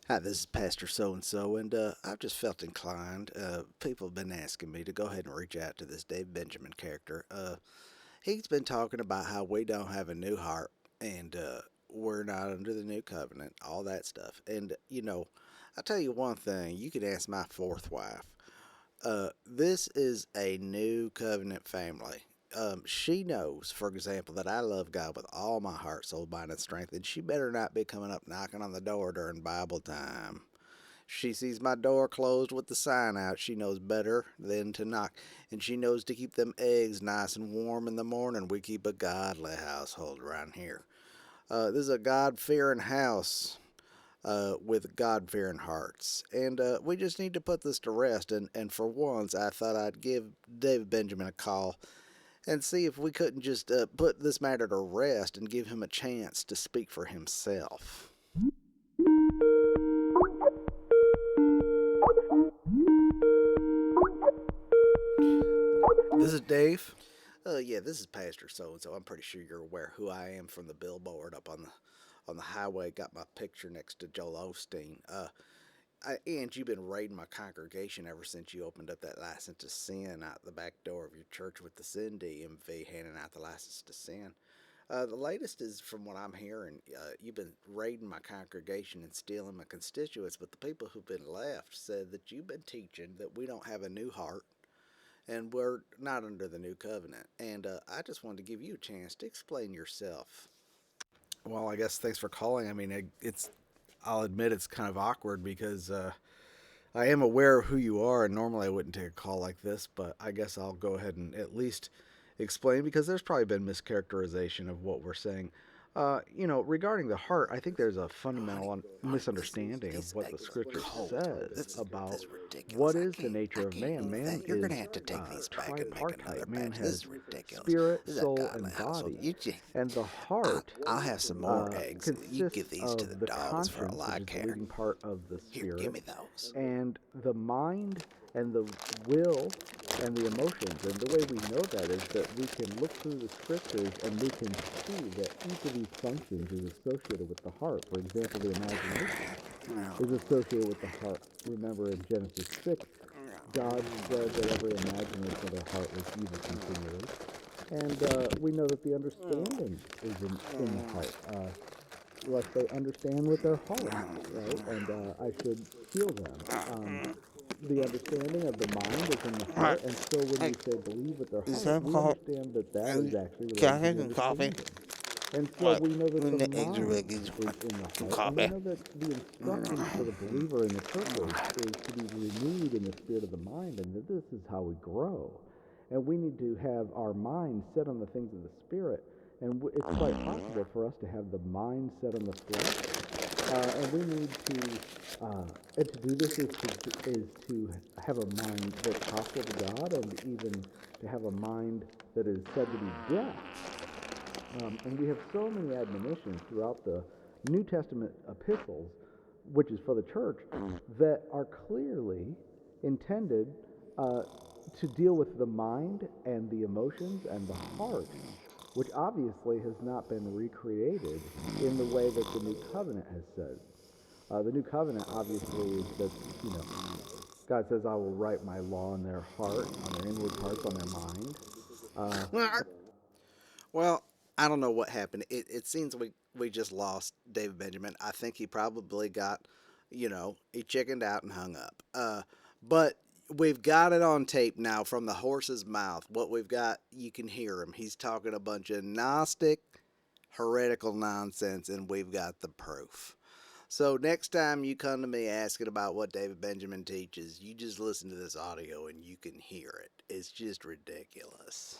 Hi, this is Pastor So and So, and I've just felt inclined. People have been asking me to go ahead and reach out to this Dave Benjamin character. He's been talking about how we don't have a new heart and we're not under the new covenant, all that stuff. And, I'll tell you one thing you can ask my fourth wife. This is a new covenant family. She knows, for example, that I love God with all my heart, soul, mind, and strength, and she better not be coming up knocking on the door during Bible time. She sees my door closed with the sign out. She knows better than to knock. And she knows to keep them eggs nice and warm in the morning. We keep a godly household around here. This is a God fearing house with God fearing hearts. And we just need to put this to rest. And for once, I thought I'd give David Benjamin a call and see if we couldn't just put this matter to rest and give him a chance to speak for himself. This is Dave. Yeah, this is Pastor So and So. I'm pretty sure you're aware who I am from the billboard up on the highway. Got my picture next to Joel Osteen. And you've been raiding my congregation ever since you opened up that license to sin out the back door of your church with the sin DMV, handing out the license to sin. The latest is, from what I'm hearing, you've been raiding my congregation and stealing my constituents, but the people who've been left said that you've been teaching that we don't have a new heart and we're not under the new covenant. And I just wanted to give you a chance to explain yourself. Well, I guess thanks for calling. I mean, it's I'll admit it's kind of awkward because I am aware of who you are, and normally I wouldn't take a call like this, but I guess I'll go ahead and at least explain because there's probably been mischaracterization of what we're saying. Regarding the heart, I think there's a fundamental misunderstanding of what the scripture says about That's what ridiculous. is the nature of I can't man. believe Man that. You're gonna is have to take these back and make another tripartite. Man batch. This has is ridiculous. spirit, This is a soul, godly and household. body. And the heart I'll have some more eggs. You consists give these to the of the dogs for all conscience, which I is the care. leading part of the Here, give spirit, me those. and the mind and the will and the emotions. And the way we know that is that we can look through the scriptures and we can see that each of these functions is associated with the heart. For example, the imagination is associated with the heart. Remember in Genesis 6, God said that every imagination of their heart was evil continually. And we know that the understanding is in the heart. Lest they understand with their heart, right? And I should heal them. The understanding of the mind is in the heart, and so when we say believe with their heart, we understand that that is actually related to the understanding. And so we know that the mind is in the heart, and we know that the instructions for the believer in the churches is to be renewed in the spirit of the mind, and that this is how we grow. And we need to have our mind set on the things of the spirit, and it's quite possible for us to have the mind set on the flesh, and we need and to do this is to have a mind that's hostile to God, and even to have a mind that is said to be deaf. And we have so many admonitions throughout the New Testament epistles, which is for the church, that are clearly intended to deal with the mind and the emotions and the heart, which obviously has not been recreated in the way that the New Covenant has said. The New Covenant obviously is that, you know, God says, I will write my law in their heart, on their inward parts, on their mind. Uh, Well, I don't know what happened. It seems we just lost David Benjamin. I think he probably got, he chickened out and hung up. But we've got it on tape now from the horse's mouth. What we've got, you can hear him. He's talking a bunch of Gnostic, heretical nonsense, and we've got the proof. So next time you come to me asking about what David Benjamin teaches, you just listen to this audio and you can hear it. It's just ridiculous.